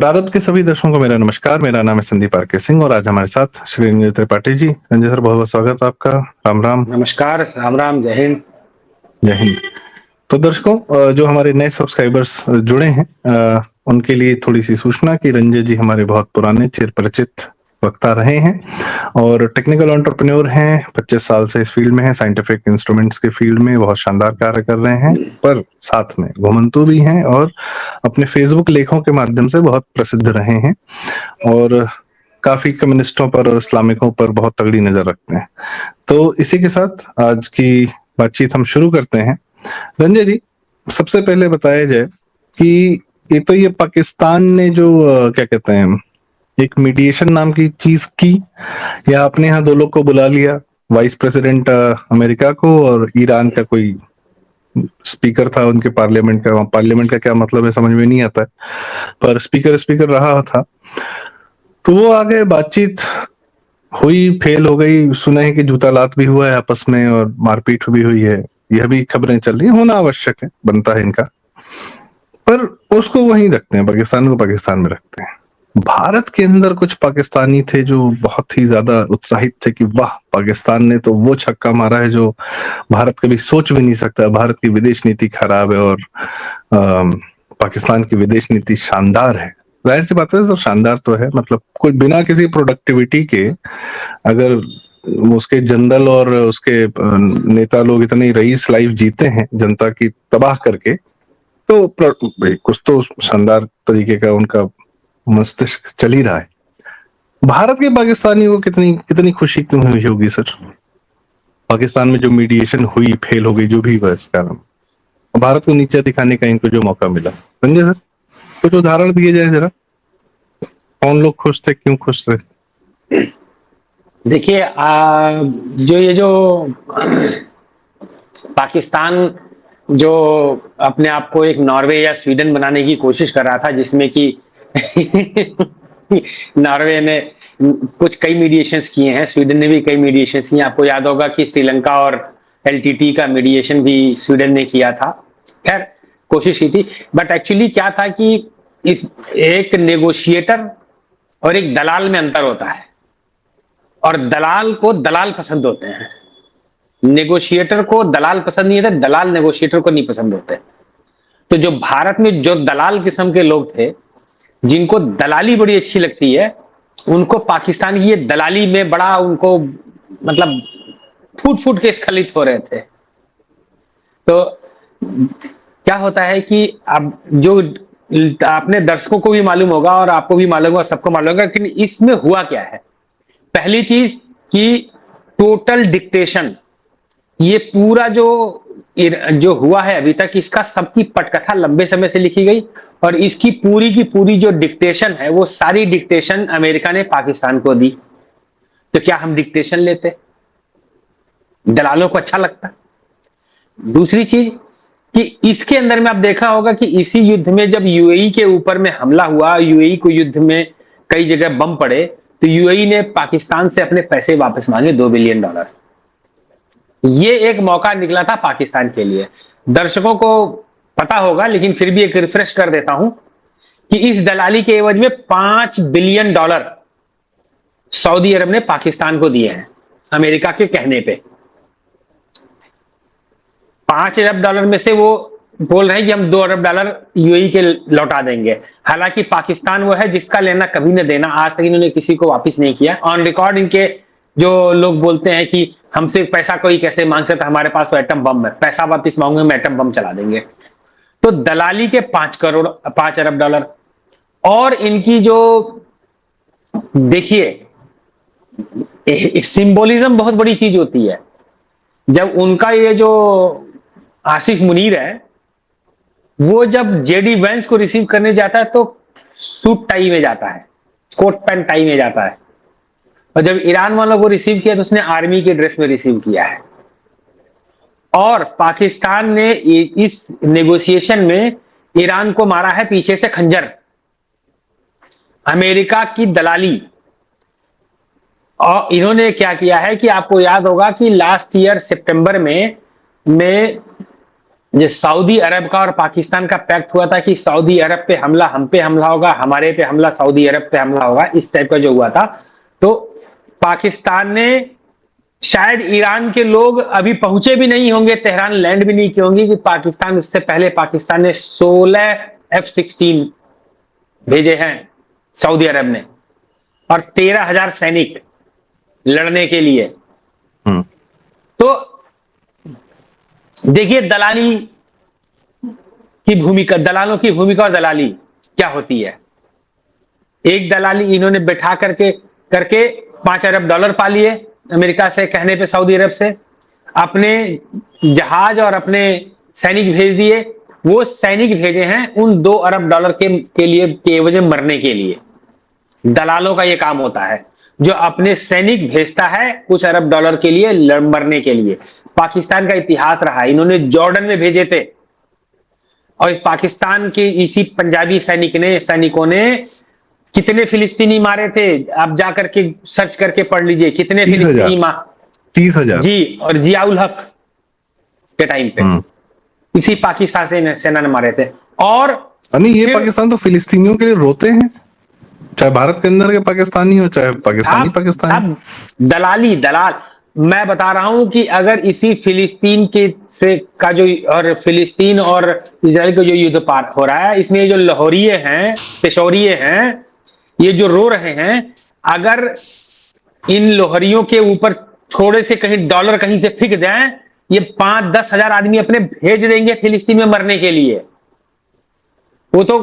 प्रारब्ध के सभी दर्शकों को मेरा नमस्कार। मेरा नाम है संदीप आर के सिंह और आज हमारे साथ श्री रंजय त्रिपाठी जी। रंजय सर, बहुत बहुत स्वागत है आपका। राम राम। नमस्कार, राम राम, जय हिंद। जय हिंद। तो दर्शकों, जो हमारे नए सब्सक्राइबर्स जुड़े हैं, उनके लिए थोड़ी सी सूचना कि रंजय जी हमारे बहुत पुराने चिर परिचित वक्ता रहे हैं और टेक्निकल एंटरप्रेन्योर हैं। 25 साल से इस फील्ड में हैं। साइंटिफिक इंस्ट्रूमेंट्स के फील्ड में बहुत शानदार कार्य कर रहे हैं, पर साथ में घुमंतू भी हैं और अपने फेसबुक लेखों के माध्यम से बहुत प्रसिद्ध रहे हैं और काफी कम्युनिस्टों पर और इस्लामिकों पर बहुत तगड़ी नजर रखते हैं। तो इसी के साथ आज की बातचीत हम शुरू करते हैं। रंजय जी, सबसे पहले बताया जाए कि ये पाकिस्तान ने जो क्या कहते हैं, एक मीडिएशन नाम की चीज की, या अपने यहाँ दो लोग को बुला लिया, वाइस प्रेसिडेंट अमेरिका को और ईरान का कोई स्पीकर था उनके पार्लियामेंट का क्या मतलब है समझ में नहीं आता है, पर स्पीकर रहा था। तो वो आगे बातचीत हुई, फेल हो गई। सुने हैं कि जूता लात भी हुआ है आपस में और मारपीट भी हुई है। यह भी खबरें चल रही है, होना आवश्यक है, बनता है इनका, पर उसको वहीं रखते हैं, पाकिस्तान को पाकिस्तान में रखते हैं। भारत के अंदर कुछ पाकिस्तानी थे जो बहुत ही ज्यादा उत्साहित थे कि वाह, पाकिस्तान ने तो वो छक्का मारा है जो भारत कभी सोच भी नहीं सकता। भारत की विदेश नीति खराब है और पाकिस्तान की विदेश नीति शानदार है। जाहिर सी बात है, तो शानदार तो है, मतलब कोई बिना किसी प्रोडक्टिविटी के अगर उसके जनरल और उसके नेता लोग इतनी रईस लाइफ जीते हैं जनता की तबाह करके, तो कुछ तो शानदार तरीके का उनका मस्तिष्क चल ही रहा है। भारत के पाकिस्तानी को इतनी खुशी क्यों हुई होगी सर? पाकिस्तान में जो मीडिएशन हुई, फेल हो गई, जो भी हुआ इसका नाम, भारत को नीचे दिखाने का इनको जो मौका मिला। संजय सर, कुछ उदाहरण दिए जाए जरा, कौन लोग खुश थे, क्यों खुश थे? देखिए, जो पाकिस्तान जो अपने आप को एक नॉर्वे या स्वीडन बनाने की कोशिश कर रहा था, जिसमें कि नॉर्वे ने कुछ कई मीडिएशंस किए हैं, स्वीडन ने भी कई मीडिएशंस किए। आपको याद होगा कि श्रीलंका और एलटीटी का मीडिएशन भी स्वीडन ने किया था। खैर, कोशिश की थी, बट एक्चुअली क्या था कि इस एक नेगोशिएटर और एक दलाल में अंतर होता है, और दलाल को दलाल पसंद होते हैं, नेगोशिएटर को दलाल पसंद नहीं होते, दलाल नेगोशिएटर को नहीं पसंद होते। तो जो भारत में जो दलाल किस्म के लोग थे, जिनको दलाली बड़ी अच्छी लगती है, उनको पाकिस्तान की ये दलाली में बड़ा उनको मतलब फूट फूट के स्खलित हो रहे थे। तो क्या होता है कि अब जो अपने दर्शकों को भी मालूम होगा और आपको भी मालूम होगा, सबको मालूम होगा कि इसमें हुआ क्या है। पहली चीज कि टोटल डिक्टेशन, ये पूरा जो हुआ है अभी तक, इसका सबकी पटकथा लंबे समय से लिखी गई और इसकी पूरी की पूरी जो डिक्टेशन है, वो सारी डिक्टेशन अमेरिका ने पाकिस्तान को दी। तो क्या हम डिक्टेशन लेते? दलालों को अच्छा लगता। दूसरी चीज कि इसके अंदर में आप देखा होगा कि इसी युद्ध में जब यूएई के ऊपर में हमला हुआ, यूएई को युद्ध में कई जगह बम पड़े, तो यूएई ने पाकिस्तान से अपने पैसे वापस मांगे, $2 बिलियन। ये एक मौका निकला था पाकिस्तान के लिए। दर्शकों को पता होगा, लेकिन फिर भी एक रिफ्रेश कर देता हूं कि इस दलाली के एवज में $5 बिलियन सऊदी अरब ने पाकिस्तान को दिए हैं, अमेरिका के कहने पे। $5 अरब में से वो बोल रहे हैं कि हम $2 अरब यूएई के लौटा देंगे। हालांकि पाकिस्तान वो है जिसका लेना कभी न देना, आज तक इन्होंने किसी को वापस नहीं किया। ऑन रिकॉर्ड इनके जो लोग बोलते हैं कि हमसे पैसा कोई कैसे मांग सकता, हमारे पास तो एटम बम है, पैसा वापस मांगोगे हम एटम बम चला देंगे। तो दलाली के $5 अरब। और इनकी जो देखिए, सिंबोलिज्म बहुत बड़ी चीज होती है। जब उनका ये जो आसिफ मुनीर है, वो जब जेडी वेंस को रिसीव करने जाता है तो सूट टाई में जाता है, कोट पैंट टाई में जाता है, और जब ईरान वालों को रिसीव किया तो उसने आर्मी के ड्रेस में रिसीव किया है। और पाकिस्तान ने इस नेगोशिएशन में ईरान को मारा है पीछे से खंजर, अमेरिका की दलाली। और इन्होंने क्या किया है कि आपको याद होगा कि लास्ट ईयर सितंबर में जो सऊदी अरब का और पाकिस्तान का पैक्ट हुआ था कि सऊदी अरब पे हमला, हम पे हमला होगा, हमारे पे हमला सऊदी अरब पे हमला होगा, इस टाइप का जो हुआ था। तो पाकिस्तान ने, शायद ईरान के लोग अभी पहुंचे भी नहीं होंगे, तेहरान लैंड भी नहीं किए होंगे कि पाकिस्तान, उससे पहले पाकिस्तान ने 16 F-16 भेजे हैं सऊदी अरब ने, और 13,000 सैनिक लड़ने के लिए। तो देखिए दलाली की भूमिका, दलालों की भूमिका और दलाली क्या होती है। एक दलाली इन्होंने बैठा करके करके $5 अरब पा लिए अमेरिका से कहने पे, सऊदी अरब से, अपने जहाज और अपने सैनिक भेज दिए। वो सैनिक भेजे हैं उन $2 अरब के लिए, के वजह मरने के लिए। दलालों का ये काम होता है, जो अपने सैनिक भेजता है कुछ अरब डॉलर के लिए मरने के लिए। पाकिस्तान का इतिहास रहा, इन्होंने जॉर्डन में भेजे थे, और इस पाकिस्तान के इसी पंजाबी सैनिकों ने कितने फिलिस्तीनी मारे थे, आप जाकर के सर्च करके पढ़ लीजिए, कितने फिलिस्तीनी 30,000 जी, और जियाउल हक के टाइम पे इसी पाकिस्तान सेना ने मारे थे। और नहीं, ये पाकिस्तान तो फिलिस्तीनियों के लिए रोते हैं, चाहे भारत के अंदर के पाकिस्तानी हो, चाहे पाकिस्तानी। दलाल मैं बता रहा हूं कि अगर इसी फिलिस्तीन के से का जो, और फिलिस्तीन और इजराइल का जो युद्ध पार हो रहा है, इसमें जो लाहौरिये हैं, पेशौरिये हैं, ये जो रो रहे हैं, अगर इन लोहरियों के ऊपर थोड़े से कहीं डॉलर कहीं से फेंक जाए, ये 5-10 हजार आदमी अपने भेज देंगे फिलिस्तीन में मरने के लिए। वो तो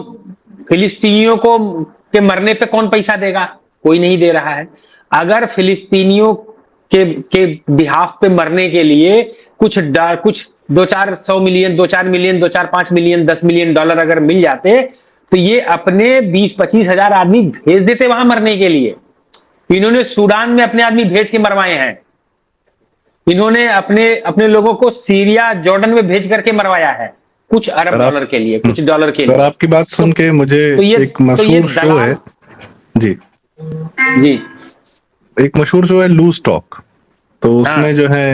फिलिस्तीनियों को के मरने पे कौन पैसा देगा, कोई नहीं दे रहा है। अगर फिलिस्तीनियों के बिहाफ पे मरने के लिए कुछ 2-4 मिलियन, 2-4 मिलियन, 2-4-5 मिलियन, $10 मिलियन अगर मिल जाते, तो ये अपने 20-25 हजार आदमी भेज देते वहां मरने के लिए। इन्होंने सूडान में अपने आदमी भेज के मरवाए हैं, इन्होंने अपने लोगों को सीरिया, जॉर्डन में भेज करके मरवाया है, कुछ अरब डॉलर के लिए, कुछ डॉलर के लिए। सर आपकी बात सुन के मुझे एक मशहूर शो है जी जी, एक मशहूर शो है लूज टॉक। तो उसमें जो है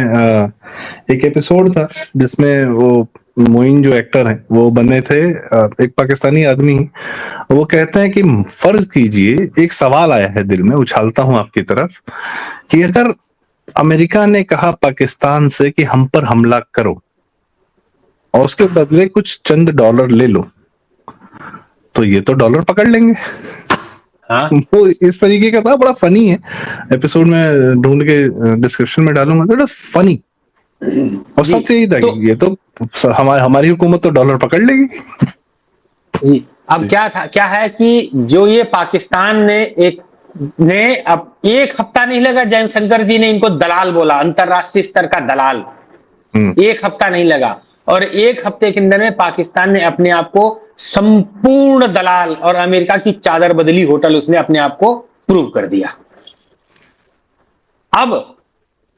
एक एपिसोड था जिसमें वो मोइन जो एक्टर है वो बने थे एक पाकिस्तानी आदमी। वो कहते हैं कि फर्ज कीजिए, एक सवाल आया है दिल में, उछालता हूं आपकी तरफ, कि अगर अमेरिका ने कहा पाकिस्तान से कि हम पर हमला करो और उसके बदले कुछ चंद डॉलर ले लो, तो ये तो डॉलर पकड़ लेंगे। हाँ? वो इस तरीके का था, बड़ा फनी है एपिसोड, में ढूंढ के डिस्क्रिप्शन में डालूंगा, बड़ा फनी। और सबसे यही था कि ये तो हमारी हुकूमत तो डॉलर पकड़ लेगी जी। अब क्या है कि जो ये पाकिस्तान ने अब एक हफ्ता नहीं लगा, जयशंकर जी ने इनको दलाल बोला, अंतरराष्ट्रीय स्तर का दलाल। एक हफ्ता नहीं लगा, और एक हफ्ते के अंदर में पाकिस्तान ने अपने आप को संपूर्ण दलाल और अमेरिका की चादर बदली होटल उसने अपने आप को प्रूव कर दिया। अब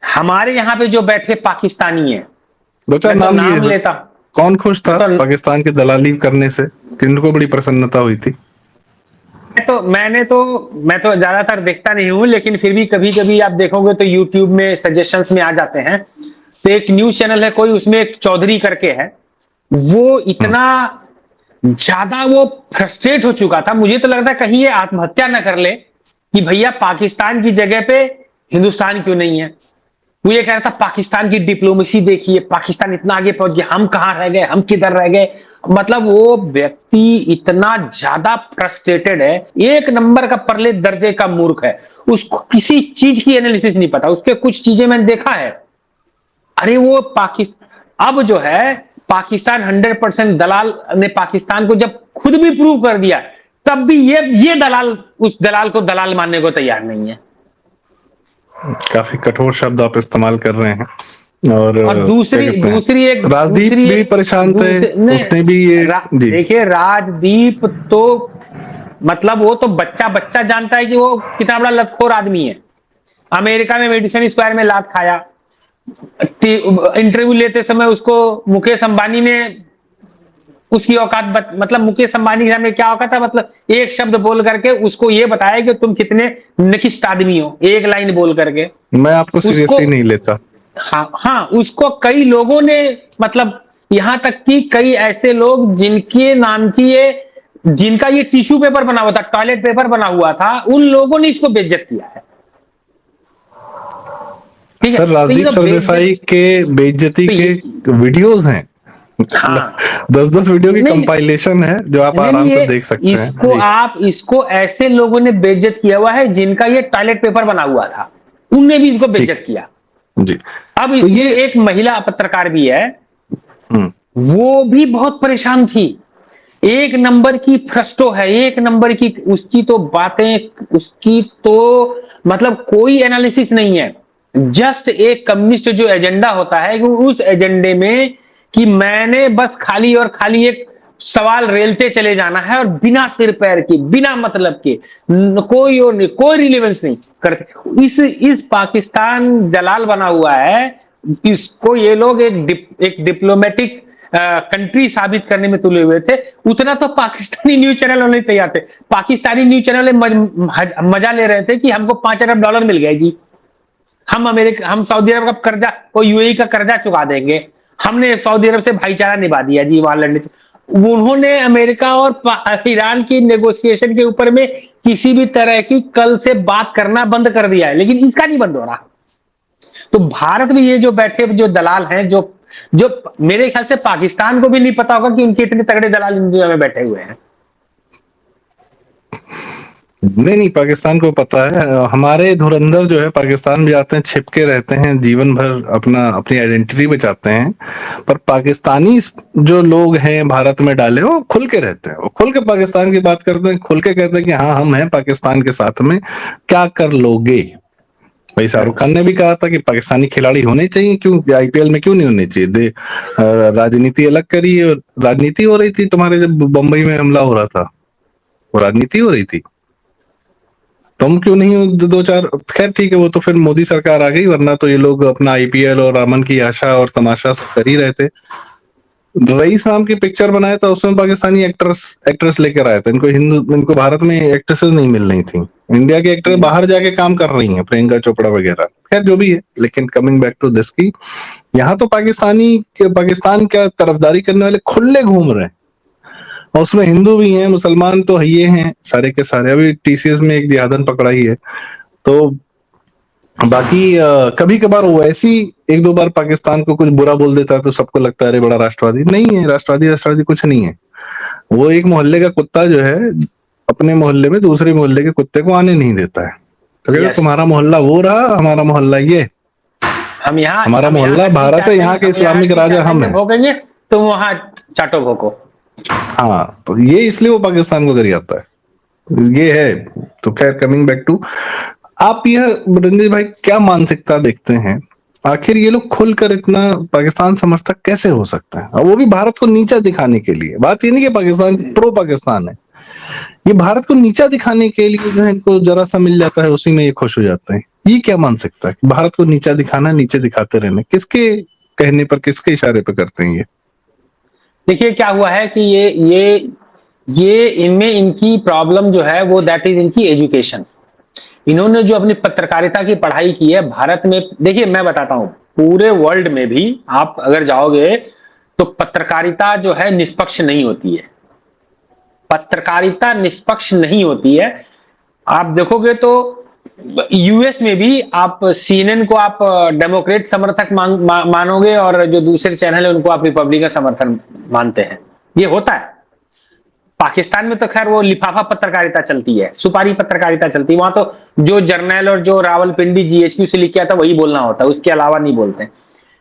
हमारे यहां पे जो बैठे पाकिस्तानी है, नाम लेता, कौन खुश था पाकिस्तान की दलाली करने से, किनको बड़ी प्रसन्नता हुई थी? मैं तो ज्यादातर देखता नहीं हूं, लेकिन फिर भी कभी कभी आप देखोगे तो यूट्यूब में सजेशंस में आ जाते हैं। तो एक न्यूज चैनल है कोई, उसमें एक चौधरी करके है, वो इतना ज्यादा वो फ्रस्ट्रेट हो चुका था, मुझे तो लगता है कहीं ये आत्महत्या ना कर ले कि भैया पाकिस्तान की जगह पे हिंदुस्तान क्यों नहीं है। वो ये कह रहा था पाकिस्तान की डिप्लोमेसी देखिए, पाकिस्तान इतना आगे पहुंच गया, हम कहां रह गए, हम किधर रह गए। मतलब वो व्यक्ति इतना ज्यादा फ्रस्ट्रेटेड है, एक नंबर का परले दर्जे का मूर्ख है, उसको किसी चीज की एनालिसिस नहीं पता। उसके कुछ चीजें मैंने देखा है, अरे वो पाकिस्तान अब जो है, पाकिस्तान 100% दलाल ने पाकिस्तान को जब खुद भी प्रूव कर दिया, तब भी ये दलाल उस दलाल को दलाल मानने को तैयार नहीं है। काफी कठोर शब्द आप इस्तेमाल कर रहे हैं। और दूसरी एक राजदीप भी परेशान थे, उसने भी ये देखिए, राजदीप तो मतलब वो तो बच्चा जानता है कि वो कितना बड़ा लतखोर आदमी है। अमेरिका में मेडिसन स्क्वायर में लात खाया, इंटरव्यू लेते समय उसको मुकेश अंबानी ने उसकी औकात मतलब मुकेश अंबानी के सामने क्या औकात है, मतलब एक शब्द बोल करके उसको ये बताया कि तुम कितने निकृष्ट आदमी हो, एक लाइन बोल करके। मैं आपको सीरियसली नहीं लेता। हाँ, उसको कई लोगों ने मतलब यहां तक कि कई ऐसे लोग जिनके नाम की जिनका ये टिश्यू पेपर बना हुआ था, टॉयलेट पेपर बना हुआ था, उन लोगों ने इसको बेइज्जत किया है। ठीक है, सर, तो ये राजदीप जो बेइज्जत सरदेसाई के बेइज्जती तो के वीडियोस हैं। हाँ 10-10 वीडियो की नहीं कंपाइलेशन है जो आप नहीं आराम नहीं से ये देख सकते हैं जी। इसको ऐसे लोगों ने बेइज्जत किया हुआ है जिनका ये टॉयलेट पेपर बना हुआ था, उनने भी इसको ठीक बेइज्जत किया। जी। अब तो इसमें ये एक महिला पत्रकार भी है, हम्म, वो भी बहुत परेशान थी। एक नंबर की फ्रस्टो है, एक नंबर की, उसकी तो बातें, उसकी तो मतलब कोई एनालिसिस नहीं है। जस्ट एक कम्युनिस्ट जो एजेंडा होता है, कि उस एजेंडे में कि मैंने बस खाली और खाली एक सवाल रेलते चले जाना है, और बिना सिर पैर के, बिना मतलब के, कोई और नहीं, कोई रिलेवेंस नहीं करते। इस पाकिस्तान दलाल बना हुआ है, इसको ये लोग एक डिप्लोमेटिक कंट्री साबित करने में तुले हुए थे। उतना तो पाकिस्तानी न्यूज चैनल होने तैयार थे। पाकिस्तानी न्यूज चैनल मजा ले रहे थे कि हमको $5 अरब मिल गए जी, हम सऊदी अरब का कर्जा, वो यूएई का कर्जा चुका देंगे, हमने सऊदी अरब से भाईचारा निभा दिया जी वहां लड़ने से। उन्होंने अमेरिका और ईरान की नेगोशिएशन के ऊपर में किसी भी तरह की कल से बात करना बंद कर दिया है, लेकिन इसका नहीं बंद हो रहा। तो भारत में ये जो बैठे जो दलाल हैं, जो जो मेरे ख्याल से पाकिस्तान को भी नहीं पता होगा कि उनके इतने तगड़े दलाल इंडिया में बैठे हुए हैं। नहीं नहीं, पाकिस्तान को पता है। हमारे धुरंधर जो है पाकिस्तान भी आते हैं, छिपके रहते हैं, जीवन भर अपनी आइडेंटिटी बचाते हैं। पर पाकिस्तानी जो लोग हैं भारत में डाले, वो खुल के रहते हैं, वो खुल के पाकिस्तान की बात करते हैं, खुल के कहते हैं कि हाँ हम हैं पाकिस्तान के साथ में, क्या कर लोगे। भाई शाहरुख खान ने भी कहा था कि पाकिस्तानी खिलाड़ी होने चाहिए, क्यों आईपीएल में क्यों नहीं होने चाहिए। राजनीति अलग करी, और राजनीति हो रही थी तुम्हारे, जब बंबई में हमला हो रहा था वो राजनीति हो रही थी। तुम क्यों नहीं हो दो चार, खैर ठीक है, वो तो फिर मोदी सरकार आ गई, वरना तो ये लोग अपना आईपीएल और अमन की आशा और तमाशा सब कर ही रहे थे। रईस नाम की पिक्चर बनाया था, उसमें पाकिस्तानी एक्ट्रेस लेकर आया था। इनको भारत में एक्ट्रेसेस नहीं मिल रही थी। इंडिया की एक्टर बाहर जाके काम कर रही हैं, प्रियंका चोपड़ा वगैरह, खैर जो भी है। लेकिन कमिंग बैक टू दिस की, यहाँ तो पाकिस्तान क्या तरफदारी करने वाले खुले घूम रहे हैं, और उसमें हिंदू भी हैं, मुसलमान तो ये हैं सारे के सारे। अभी टीसीएस में एक जिहादन पकड़ा ही है। तो बाकी कभी कभार वो ऐसी एक दो बार पाकिस्तान को कुछ बुरा बोल देता है तो सबको लगता है अरे बड़ा राष्ट्रवादी। नहीं है, राष्ट्रवादी कुछ नहीं है। वो एक मोहल्ले का कुत्ता जो है, अपने मोहल्ले में दूसरे मोहल्ले के कुत्ते को आने नहीं देता है। तो कहते तुम्हारा मोहल्ला वो रहा, हमारा मोहल्ला ये, हमारा मोहल्ला भारत है, यहाँ के इस्लामिक राजा हम हैं, भोगेंगे तुम वहां चाटो भोको। हाँ, तो ये इसलिए वो पाकिस्तान को करी आता है, ये है। तो खैर कमिंग बैक टू, आप यह रंजीत भाई क्या मानसिकता देखते हैं, आखिर ये लोग खुलकर इतना पाकिस्तान समर्थक कैसे हो सकते हैं, और वो भी भारत को नीचा दिखाने के लिए। बात ये नहीं कि पाकिस्तान प्रो पाकिस्तान है, ये भारत को नीचा दिखाने के लिए जो है, इनको जरा सा मिल जाता है उसी में ये खुश हो जाते हैं। ये क्या मानसिकता है, भारत को नीचा दिखाना, नीचे दिखाते रहना, किसके कहने पर, किसके इशारे पर करते हैं ये? देखिए क्या हुआ है कि ये इनमें इनकी प्रॉब्लम जो है वो दैट इज इनकी एजुकेशन। इन्होंने जो अपनी पत्रकारिता की पढ़ाई की है भारत में, देखिए मैं बताता हूं, पूरे वर्ल्ड में भी आप अगर जाओगे तो पत्रकारिता जो है निष्पक्ष नहीं होती है। पत्रकारिता निष्पक्ष नहीं होती है। आप देखोगे तो यूएस में भी आप सीएनएन को आप डेमोक्रेट समर्थक मानोगे, और जो दूसरे चैनल है उनको आप रिपब्लिकन समर्थन मानते हैं। ये होता है। पाकिस्तान में तो खैर वो लिफाफा पत्रकारिता चलती है, सुपारी पत्रकारिता चलती है। वहां तो जो जर्नैल और जो रावलपिंडी जीएचक्यू से लिख के आता वही बोलना होता है, उसके अलावा नहीं बोलते।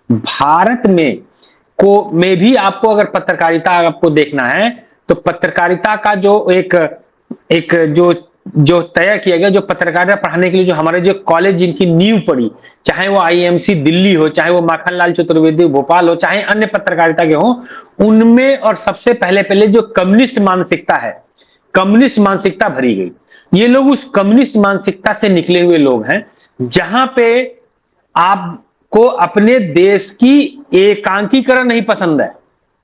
भारत में भी आपको अगर पत्रकारिता आपको देखना है तो पत्रकारिता का जो एक जो तय किया गया, जो पत्रकारिता पढ़ाने के लिए जो हमारे जो कॉलेज जिनकी नींव पड़ी, चाहे वो आईएमसी दिल्ली हो, चाहे वो माखनलाल चतुर्वेदी भोपाल हो, चाहे अन्य पत्रकारिता के हो, उनमें और सबसे पहले जो कम्युनिस्ट मानसिकता है, कम्युनिस्ट मानसिकता भरी गई। ये लोग उस कम्युनिस्ट मानसिकता से निकले हुए लोग हैं, जहां पे आपको अपने देश की एकांकीकरण नहीं पसंद है।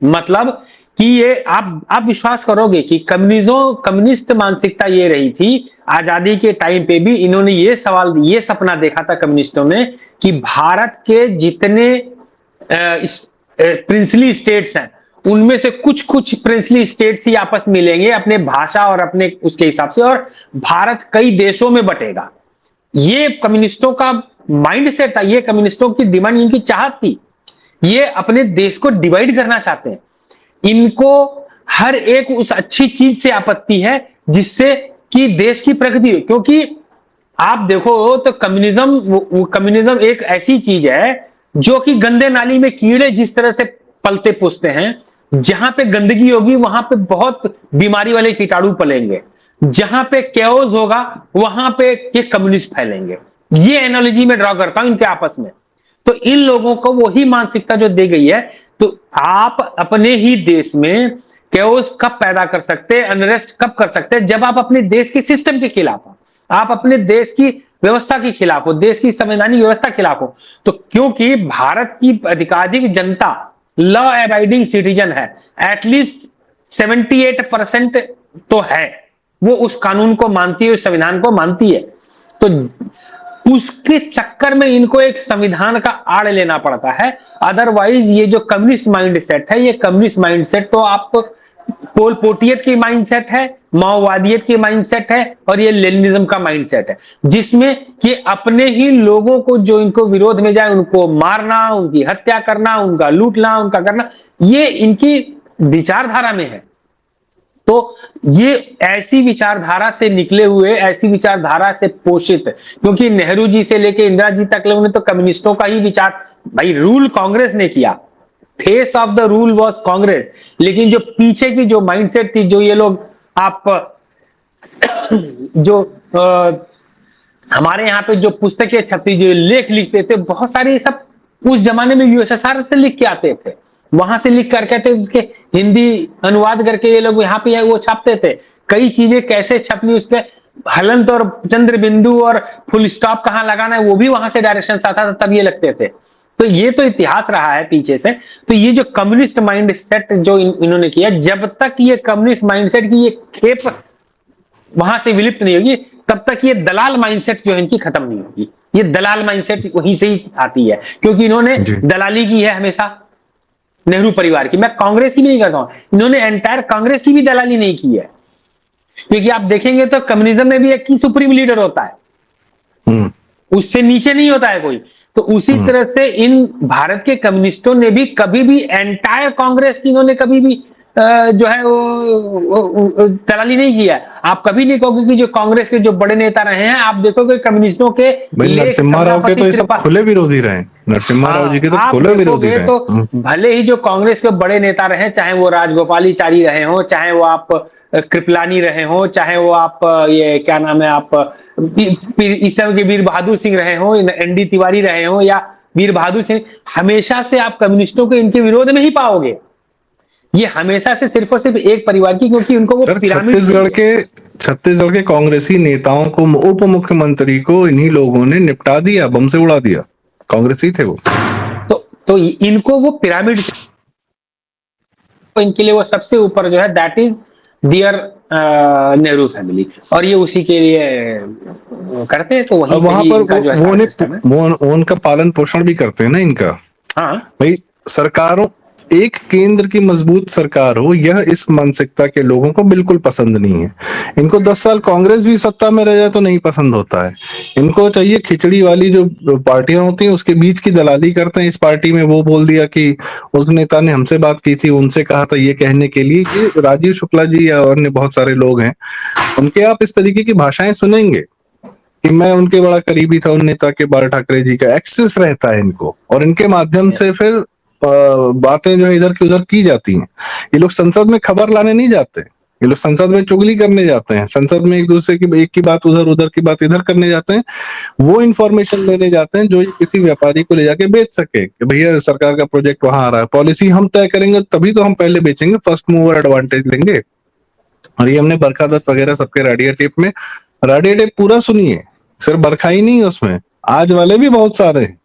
मतलब कि ये आप विश्वास करोगे कि कम्युनिस्ट मानसिकता ये रही थी आजादी के टाइम पे भी। इन्होंने ये सपना देखा था कम्युनिस्टों ने कि भारत के जितने प्रिंसली स्टेट्स हैं, उनमें से कुछ कुछ प्रिंसली स्टेट्स ही आपस में मिलेंगे अपने भाषा और अपने उसके हिसाब से, और भारत कई देशों में बटेगा। ये कम्युनिस्टों का माइंडसेट था, ये कम्युनिस्टों की डिमांड, इनकी चाहत थी। ये अपने देश को डिवाइड करना चाहते हैं। इनको हर एक उस अच्छी चीज से आपत्ति है जिससे कि देश की प्रगति हो, क्योंकि आप देखो तो कम्युनिज्म एक ऐसी चीज है जो कि गंदे नाली में कीड़े जिस तरह से पलते पुसते हैं, जहां पे गंदगी होगी वहां पे बहुत बीमारी वाले कीटाणु पलेंगे, जहां पे कैओस होगा वहां पे ये कम्युनिस्ट फैलेंगे। ये एनालॉजी में ड्रॉ करता हूं इनके आपस में। तो इन लोगों को वही मानसिकता जो दी गई है, तो आप अपने ही देश में कैओस कब पैदा कर सकते हैं, अनरेस्ट कब कर सकते हैं, जब आप अपने देश के सिस्टम के खिलाफ हो, आप अपने देश की व्यवस्था के खिलाफ हो, देश की संवैधानिक व्यवस्था के खिलाफ हो। तो क्योंकि भारत की अधिकाधिक जनता लॉ अबाइडिंग सिटीजन है, एटलीस्ट 78% तो है, वो उस कानून को मानती है, उस संविधान को मानती है। तो उसके चक्कर में इनको एक संविधान का आड़ लेना पड़ता है। अदरवाइज ये जो कम्युनिस्ट माइंडसेट है, ये कम्युनिस्ट माइंडसेट तो आप पोल पोटियत की माइंडसेट है, माओवादियत की माइंडसेट है, और ये लेनिनिज्म का माइंडसेट है, जिसमें कि अपने ही लोगों को जो इनको विरोध में जाए उनको मारना, उनकी हत्या करना, उनका लूटना, उनका करना, ये इनकी विचारधारा में है। तो ये ऐसी विचारधारा से निकले हुए, ऐसी विचारधारा से पोषित, क्योंकि नेहरू जी से लेके इंदिरा जी तक लोगों ने तो कम्युनिस्टों का ही विचार, भाई रूल कांग्रेस ने किया, face of the rule was Congress, लेकिन जो पीछे की जो माइंडसेट थी, जो ये लोग आप जो हमारे यहाँ पे जो पुस्तकें छपती, जो लेख लिखते थे, बहुत सारे सब उस जमाने में यूएसएसआर से लिख के आते थे, वहां से लिख करके थे, उसके हिंदी अनुवाद करके ये लोग यहाँ पे वो छापते थे। कई चीजें कैसे छपनी, उसके हलंत और चंद्र बिंदु और फुल स्टॉप कहाँ लगाना है, वो भी वहां से डायरेक्शन आता था, तब ये लगते थे। तो ये तो इतिहास रहा है पीछे से। तो ये जो कम्युनिस्ट माइंड सेट जो इन्होंने किया, जब तक ये कम्युनिस्ट माइंडसेट की ये खेप वहां से विलुप्त नहीं होगी, तब तक ये दलाल माइंडसेट जो है इनकी खत्म नहीं होगी। ये दलाल माइंडसेट वहीं से ही आती है, क्योंकि इन्होंने दलाली की है हमेशा नेहरू परिवार की। मैं कांग्रेस की नहीं करता हूं, इन्होंने एंटायर कांग्रेस की भी दलाली नहीं की है, क्योंकि आप देखेंगे तो कम्युनिज्म में भी एक ही सुप्रीम लीडर होता है, उससे नीचे नहीं होता है कोई। तो उसी तरह से इन भारत के कम्युनिस्टों ने भी कभी भी एंटायर कांग्रेस की इन्होंने कभी भी जो है वो दलाली नहीं किया। आप कभी नहीं कहोगे कि जो कांग्रेस के जो बड़े नेता रहे हैं, आप देखोगे कम्युनिस्टों के नरसिम्हा राव के तो ये सब खुले विरोधी रहे, नरसिम्हा राव जी के तो खुले विरोधी रहे। तो भले ही जो कांग्रेस के बड़े नेता रहे, चाहे वो राजगोपालाचारी रहे हो, चाहे वो आप कृपलानी रहे हो, चाहे वो आप ये क्या नाम है, आप इस समय के वीर बहादुर सिंह रहे हो, एनडी तिवारी रहे हो, या वीर बहादुर सिंह, हमेशा से आप कम्युनिस्टों को इनके विरोध में ही पाओगे। ये हमेशा से सिर्फ और सिर्फ एक परिवार की, क्योंकि उनको वो छत्तीसगढ़ के कांग्रेसी नेताओं को, उप मुख्यमंत्री को इन्हीं लोगों ने निपटा दिया, बम से उड़ा दिया, कांग्रेसी थे वो। तो इनको वो पिरामिड, इनके लिए वो सबसे ऊपर जो है, that is dear Nehru family, और ये उसी के लिए करते हैं। तो वहां पर वो उनका पालन पोषण भी करते हैं ना इनका। हाँ भाई, सरकारों, एक केंद्र की मजबूत सरकार हो, यह इस मानसिकता के लोगों को बिल्कुल पसंद नहीं है। इनको 10 साल कांग्रेस भी सत्ता में रह जाए तो नहीं पसंद होता है। इनको चाहिए खिचड़ी वाली जो पार्टियां होती हैं उसके बीच की दलाली करते हैं। इस पार्टी में वो बोल दिया कि उस नेता ने हमसे बात की थी, उनसे कहा था, ये कहने के लिए कि राजीव शुक्ला जी या अन्य बहुत सारे लोग हैं, उनके आप इस तरीके की भाषाएं सुनेंगे कि मैं उनके बड़ा करीबी था, उन नेता के, बाल ठाकरे जी का एक्सेस रहता है इनको, और इनके माध्यम से फिर बातें जो है इधर की उधर की जाती हैं। ये लोग संसद में खबर लाने नहीं जाते, ये लोग संसद में चुगली करने जाते हैं, संसद में एक दूसरे की, एक की बात उधर, उधर की बात इधर करने जाते हैं। वो इन्फॉर्मेशन लेने जाते हैं जो किसी व्यापारी को ले जाके बेच सके कि भैया सरकार का प्रोजेक्ट वहां आ रहा है, पॉलिसी हम तय करेंगे तभी तो हम पहले बेचेंगे, फर्स्ट मूवर एडवांटेज लेंगे। और ये हमने बरखा दत्त वगैरह सबके रेडियो टेप में, रेडियो टेप पूरा सुनिए, सिर्फ बरखा ही नहीं है उसमें, आज वाले भी बहुत सारे हैं।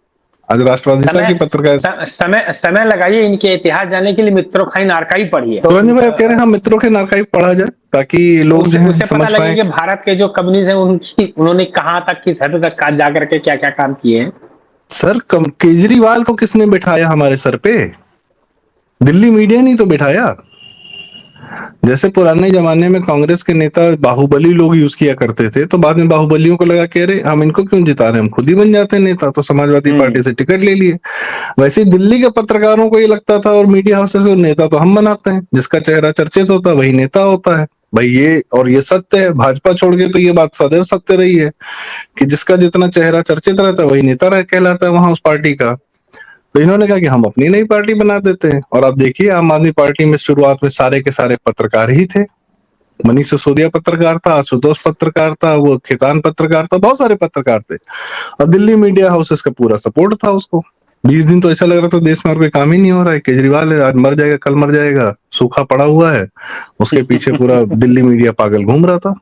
आज राष्ट्रवादिता की पत्रकार समय लगाइए इनके इतिहास जानने के लिए, मित्रों खाइन आर्काइव पढ़िए। तो रंजन भाई आप कह रहे हैं हम मित्रों के आर्काइव पढ़ा जाए ताकि लोग उसे पता लगे कि भारत के जो कम्युनिस्ट हैं उन्होंने कहां तक, किस हद तक जाकर के क्या क्या काम किए हैं। सर केजरीवाल को किसने बिठाया हमारे सर पे? दिल्ली मीडिया ने तो बिठाया। जैसे पुराने जमाने में कांग्रेस के नेता बाहुबली लोग यूज किया करते थे, तो बाद में बाहुबलियों को लगा कि अरे हम इनको क्यों जिता रहे हैं, हम खुद ही बन जाते हैं नेता, तो समाजवादी पार्टी से टिकट ले लिए। वैसे ही दिल्ली के पत्रकारों को ये लगता था और मीडिया हाउसेस को, नेता तो हम बनाते हैं, जिसका चेहरा चर्चित होता है वही नेता होता है। भाई ये, और ये सत्य है, भाजपा छोड़ के तो ये बात सदैव सत्य रही है कि जिसका जितना चेहरा चर्चित रहता है वही नेता कहलाता है वहां उस पार्टी का। तो इन्होंने कहा कि हम अपनी नई पार्टी बना देते हैं। और आप देखिए आम आदमी पार्टी में शुरुआत में सारे के सारे पत्रकार ही थे। मनीष सिसोदिया पत्रकार था, आशुतोष पत्रकार था, वो खेतान पत्रकार था, बहुत सारे पत्रकार थे। और दिल्ली मीडिया हाउसेस का पूरा सपोर्ट था उसको। 20 दिन तो ऐसा लग रहा था देश में और कोई काम ही नहीं हो रहा है, केजरीवाल है, आज मर जाएगा कल मर जाएगा, सूखा पड़ा हुआ है, उसके पीछे पूरा दिल्ली मीडिया पागल घूम रहा था।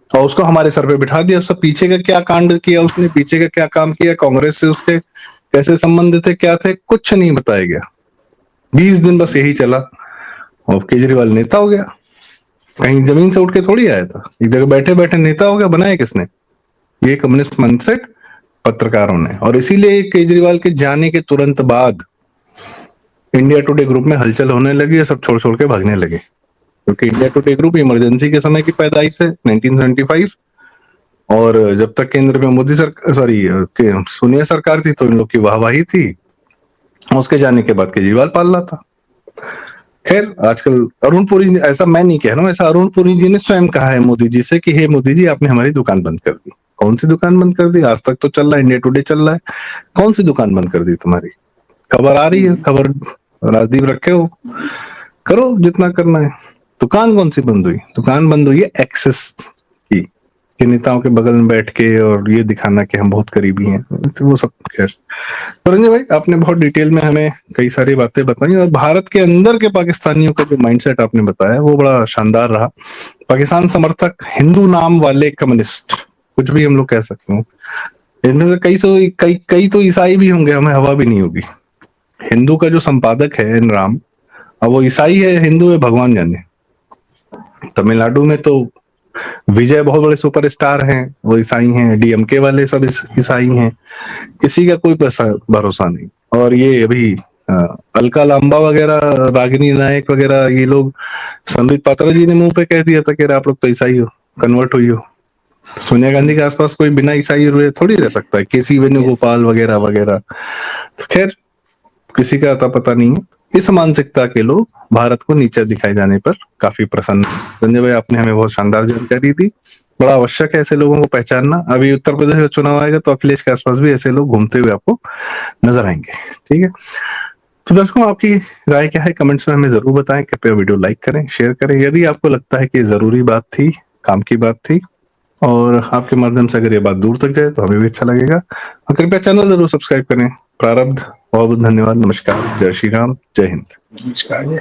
और उसको हमारे सर पे बिठा दिया। सब पीछे का क्या कांड किया उसने, पीछे का क्या काम किया, कांग्रेस से उसके कैसे संबंध थे, क्या थे, कुछ नहीं बताया गया। 20 दिन बस यही चला और केजरीवाल नेता हो गया। कहीं जमीन से उठ के थोड़ी आया था, एक जगह बैठे बैठे नेता हो गया। बनाया किसने? ये कम्युनिस्ट माइंडसेट पत्रकारों ने। और इसीलिए केजरीवाल के जाने के तुरंत बाद इंडिया टुडे ग्रुप में हलचल होने लगी और सब छोड़ छोड़ के भागने लगे, क्योंकि इंडिया टुडे ग्रुप इमरजेंसी के समय की पैदाइश है, 1975। और जब तक केंद्र में मोदी सरकार, सोनिया सरकार थी, तो इन लोग की वाहवाही थी। उसके जाने के बाद केजरीवाल पाल रहा था। खैर आजकल अरुण पुरी, ऐसा मैं नहीं कह रहा हूँ, ऐसा अरुण पुरी जी ने स्वयं कहा है मोदी जी से कि हे मोदी जी आपने हमारी दुकान बंद कर दी। कौन सी दुकान बंद कर दी? आज तक तो चल रहा है, इंडिया टुडे चल रहा है, कौन सी दुकान बंद कर दी तुम्हारी? खबर आ रही है, खबर राजदीप रखे हो, करो जितना करना है। दुकान कौन सी बंद हुई? दुकान बंद हुई है एक्सेस की, कि नेताओं के बगल में बैठ के और ये दिखाना कि हम बहुत करीबी हैं, तो वो सब। खैर तो रंजय भाई आपने बहुत डिटेल में हमें कई सारी बातें बताई, और भारत के अंदर के पाकिस्तानियों का जो माइंडसेट आपने बताया वो बड़ा शानदार रहा। पाकिस्तान समर्थक, हिंदू नाम वाले कम्युनिस्ट, कुछ भी हम लोग कह सकते हैं, इनमें से कई तो ईसाई भी होंगे, हमें हवा भी नहीं होगी। हिंदू का जो संपादक है राम, अब वो ईसाई है हिंदू है भगवान जाने। तमिलनाडु में तो विजय बहुत बड़े सुपरस्टार हैं, वो ईसाई हैं, डीएमके वाले सब ईसाई हैं, किसी का कोई भरोसा नहीं। और ये अभी अलका लांबा वगैरह, रागिनी नायक वगैरह, ये लोग, संबित पात्रा जी ने मुंह पे कह दिया था कि आप लोग तो ईसाई हो, कन्वर्ट हुई हो। सोनिया गांधी के आसपास कोई बिना ईसाई हुए थोड़ी रह सकता है, केसी वेणुगोपाल वगैरह वगैरह। तो खैर किसी का अता पता नहीं है। इस मानसिकता के लोग भारत को नीचे दिखाए जाने पर काफी प्रसन्न। संजय भाई आपने हमें बहुत शानदार जानकारी दी। बड़ा आवश्यक है ऐसे लोगों को पहचानना। अभी उत्तर प्रदेश का चुनाव आएगा तो अखिलेश के आसपास भी ऐसे लोग घूमते हुए आपको नजर आएंगे। ठीक है, तो दर्शकों आपकी राय क्या है कमेंट्स में हमें जरूर बताएं। कृपया वीडियो लाइक करें, शेयर करें। यदि आपको लगता है कि जरूरी बात थी, काम की बात थी, और आपके माध्यम से अगर ये बात दूर तक जाए तो हमें भी अच्छा लगेगा। और कृपया चैनल जरूर सब्सक्राइब करें। प्रारब्ध, बहुत बहुत धन्यवाद। नमस्कार, जय श्री राम, जय हिंद। नमस्कार।